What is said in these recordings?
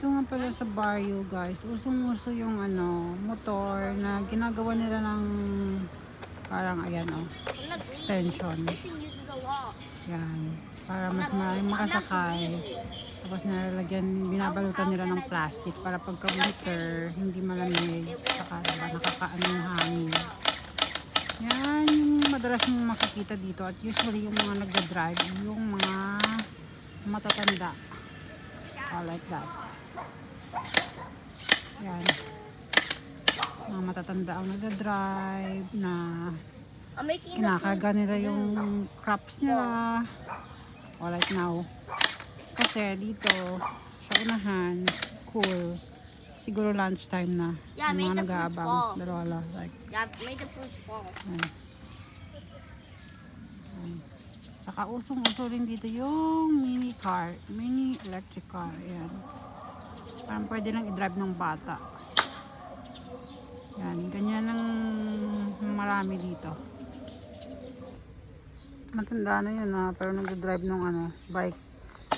Dito nga pala sa barrio guys, usong-uso yung motor na ginagawa nila ng parang ayan extension. Yan, para mas maraming makasakay. Tapos binabalutan nila ng plastic para pagka winter, hindi malamig. Saka nakakaano yung hangin. Yan yung madalas mong makikita dito. At usually yung mga nagda-drive, yung mga matatanda. Like that. Yan. Mga matatanda ang nagda-drive na kinakarga nila yung crops nila. O like now. Kasi dito sa unahan, cool. Siguro lunchtime na. Yeah, yung make mga the fruits nag-aabang. fall. Dalawa like. Yeah, make the fruits fall. Yan. Yan. Saka usong-uso rin dito yung mini electric car. Ayan. Parang pwede lang i-drive ng bata. Yan. Ganyan ang marami dito. Matanda na yun pero nag-drive ng bike.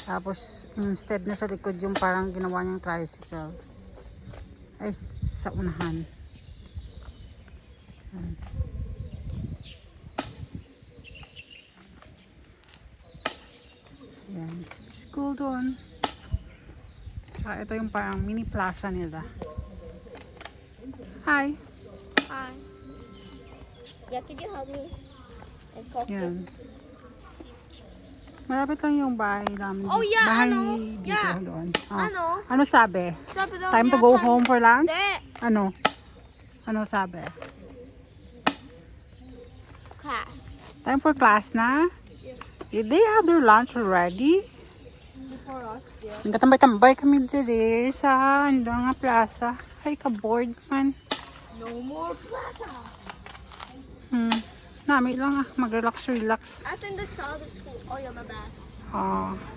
Tapos instead na sa likod yung parang ginawa niyang tricycle. Ay sa unahan. Yan. Yan. School doon. Saka ito yung parang mini plaza nila. Hi. Hi. Yeah, could you help me? It's called Yan. Malapit lang yung bahay namin. Oh, yeah, bahay ano? dito Yeah. doon. Ano? Ano sabi? Sabi daw Time to niya, go home for lunch? Hindi. Ano? Ano sabi? Class. Time for class na? Did they have their lunch already? Before us, yeah. Nagkatambay-tambay kami dito sa nga plaza. Ay, ka-board man. No more plaza. Nami lang mag-relax. I think that's the other school. Oh, yeah, my bad.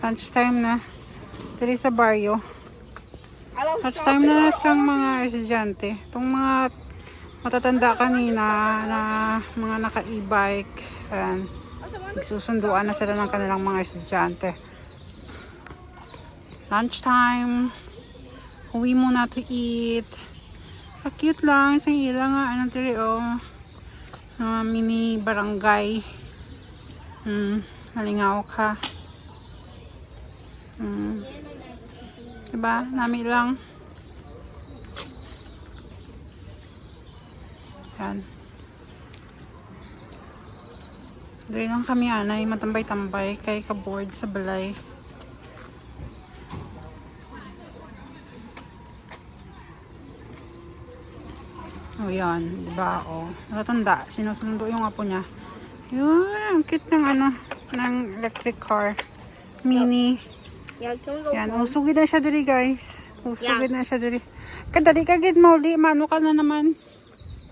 Lunchtime na. Dito sa barrio. I love Lunchtime na sang mga estudyante. Itong mga matatanda kanina na mga naka-e-bikes. Ayan. Nagsusunduan na sila ng kanilang mga estudyante. Lunchtime. Uwi muna to eat. Cute lang. Isang ilang mini barangay. Malingaw ka. Diba? Nami lang. Yan. Doon lang kami anay. Matambay-tambay. Kay ka-board sa balay. O yan, diba? Natatanda, sinusundo yung apo niya. Yun, ang cute ng ng electric car. Mini. Yeah, can we go Yan, home? usugid na siya diri guys. Usugid na siya diri. Kadali kagid mauli, mano ka na naman.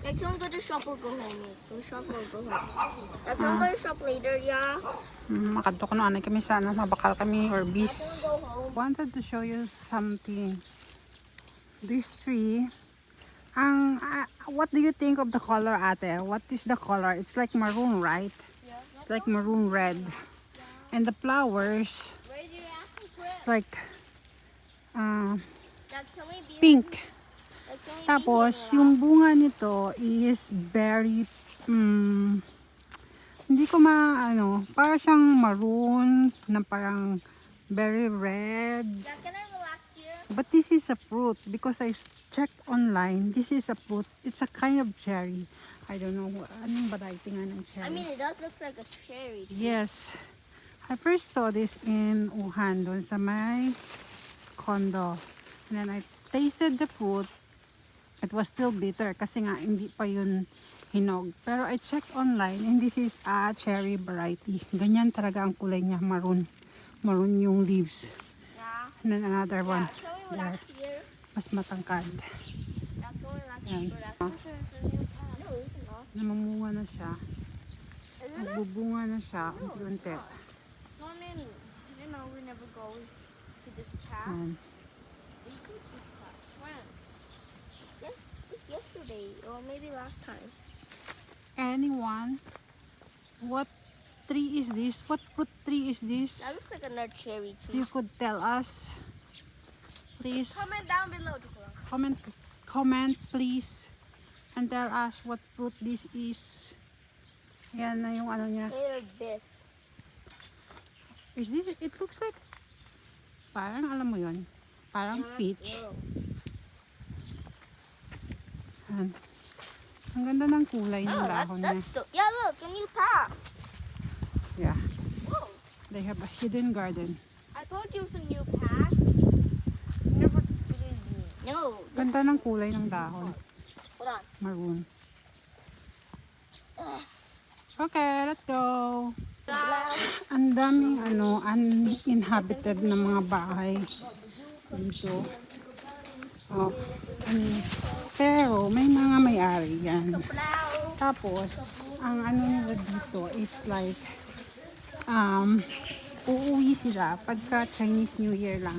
Yeah, can we go to shop or go home? Yeah, go shop or go home? Yeah, can we go to shop later, yeah? Makadto ko no anay kami sa mabakal kami or bis. Go home. Wanted to show you something. This tree. What do you think of the color, ate? What is the color? It's like maroon, right? Yeah. It's like maroon red. And the flowers, Where do you have to it's like Yeah, can we be pink. Like, can we Tapos, be here? yung bunga nito is very, hindi ko para siyang maroon na parang very red. Yeah, can I relax here? But this is a fruit because I checked online. This is a fruit. It's a kind of cherry. I don't know anong variety nga ng cherry. I mean, it does look like a cherry. Yes. I first saw this in Wuhan, doon sa may condo. And then I tasted the fruit. It was still bitter kasi nga hindi pa yun hinog. Pero I checked online and this is a cherry variety. Ganyan talaga ang kulay niya, maroon. Maroon yung leaves. Yeah. And then another one. Yeah, can we relax here? Mas matangkad. Yeah, can we relax Yan. relax? No, we cannot. Namamunga na siya. Isn't it? Nagbubunga na siya. Unti-unti. No, we never go to this path. Yan. We could this path. When? Yes, just yesterday or maybe last time. Anyone? What tree is this? What fruit tree is this? That looks like another cherry tree. You could tell us. please. Comment down below. Comment please. And tell us what fruit this is. Yan na yung ano niya. Later, Biff. Is this, it looks like, parang alam mo yun, parang peach. Yan. Ang ganda ng kulay ng dahon niya. Yeah, look, a new path. Yeah, Whoa. they have a hidden garden. I told you it's a new path. Never believed me. No. Ganda ng kulay ng dahon. Hold on. Maroon. Okay, let's go. Ang daming uninhabited na mga bahay dito. Oh, pero may mga may-ari yan. Tapos, ang ano nila dito is like, uuwi sila pagka Chinese New Year lang.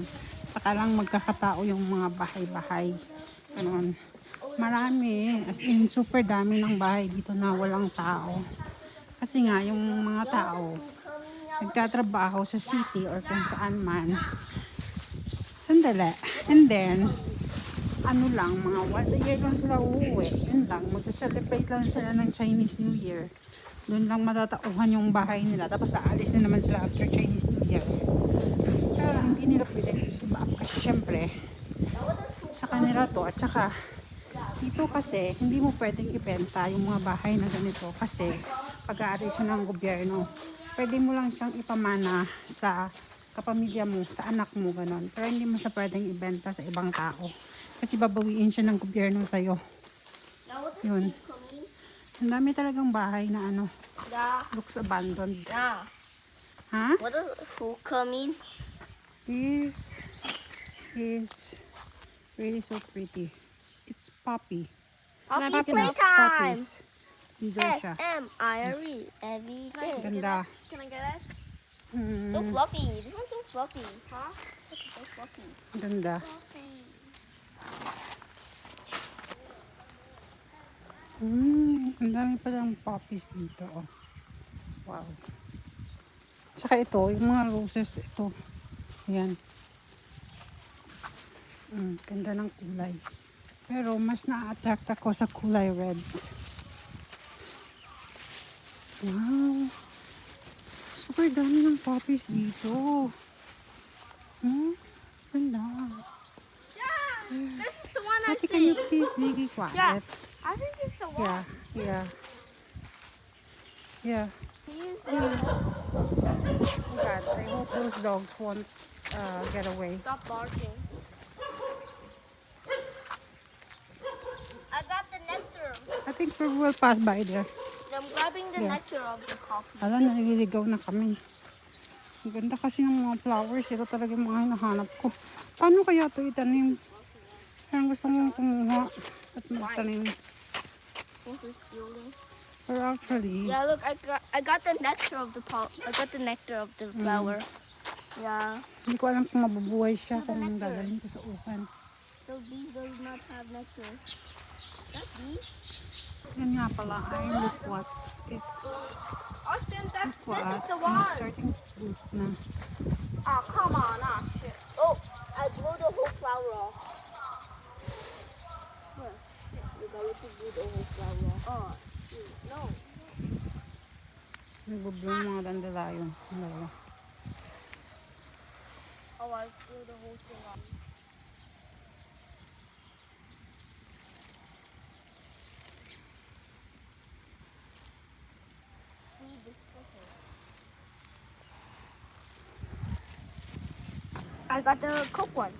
Saka lang magkakatao yung mga bahay-bahay. Ganun. Marami, as in super dami ng bahay dito na walang tao. Kasi nga, yung mga tao, nagtatrabaho sa city or kung saan man. Sandali. And then, ano lang, mga once a year lang sila uuwi. Yun lang, magsa-celebrate lang sila ng Chinese New Year. Doon lang matatauhan yung bahay nila. Tapos aalis na naman sila after Chinese New Year. Pero hindi nila pwede give up. Kasi syempre, sa kanila to. At saka, dito kasi, hindi mo pwedeng ibenta yung mga bahay na ganito. Kasi, pag-aalis yun ng gobyerno, pwede mo lang siyang ipamana sa kapamilya mo, sa anak mo, ganon. Pero hindi mo siya pwedeng ibenta sa ibang tao. Kasi babawiin siya ng gobyerno sa'yo. Yun. Ang dami talagang bahay na ano, looks abandoned. Yeah. Ha? What does hookah mean? This is really so pretty. It's poppy. Poppy Poppies, playtime. poppies. Dito siya. S-M-I-R-E. Everything. Ganda. Can I get it? Hmm, So fluffy. This one's so fluffy. Huh? It's so fluffy. ganda. Fluffy. Ang dami palang poppies dito. Oh. Wow. Tsaka ito, yung mga roses, ito. Ayan. Ganda ng kulay. Pero mas na-attract ako sa kulay red. Wow. Super dami ng poppies dito. Ganda. This is the one Ate, can you please be quiet? Yeah. I think it's the one. Yeah. Yeah. Please Oh God, I hope those dogs won't get away. stop barking. I got the nectar. I think we will pass by there. I'm grabbing the Yeah. nectar of the coffee. Alam, naliligaw na kami. Ang ganda kasi ng mga flowers. Ito talaga yung mga hinahanap ko. Paano kaya ito itanim? Parang gusto mong kumuha at magtanim. This is stealing. Pero actually, Yeah, look, I got the nectar of the I got the nectar of the flower. Yeah. hindi ko alam kung mabubuhay siya kung dadalhin ko sa upan. So bee does not have nectar. That bee? Yan nga pala, ay look what it's, Austin, look what, this is the I'm one. starting to fruit na. Oh, come on, shit. Oh, I blew the whole flower off. Oh, shit. Look, I want to blew the whole flower off. Oh, shoot. No. Nagbubloom mga dandelion. Dalawa. Oh, I blew the whole thing off. See this photo. I got the Coke one.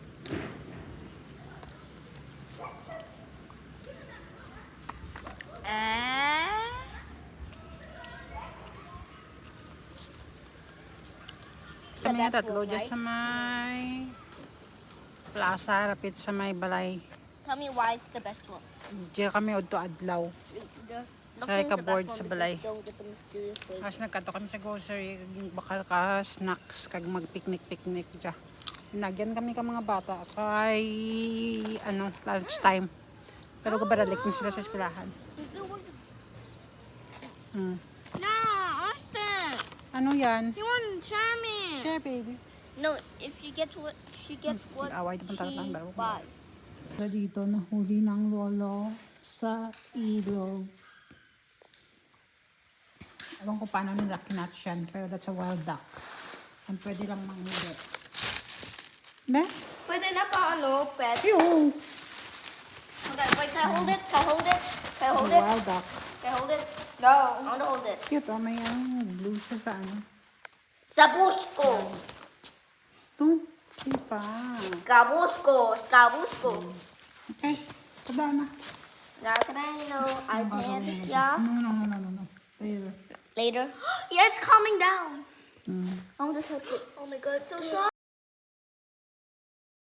Kami na tatlo dyan sa may plaza, rapit sa may balay. Tell me why it's the best one. Diyan kami udto adlaw. Kaya ka board sa balay. Don't get the mysterious flavor. As nagkato kami sa grocery, bakal ka snacks, kag mag-picnic-picnic dyan. Nagyan kami ka mga bata kay lunch time. Pero kabaralik na sila sa eskwelahan. No, Austin! Ano yan? You want Charmin! Share baby. No, if she gets what Away na punta lang daw. she buys. So, dito nahuli ng lolo sa ilog. Ewan ko paano nila kinatch yan, pero that's a wild duck. And pwede lang manghuli. Ne? Pwede na pa pet. Ew! Okay, wait, can I hold it? Can I hold it? Can I hold it? Wild duck. Can I hold it? No, I want to hold it. Cute, oh, may blue siya sa ano. Sabusco. Ito, sipa. Scabusco. Okay, tada na. Now can I iPad? Yeah. No. Later. Later. Yeah, it's calming down. Mm. I want to touch it. Oh my god, it's so soft.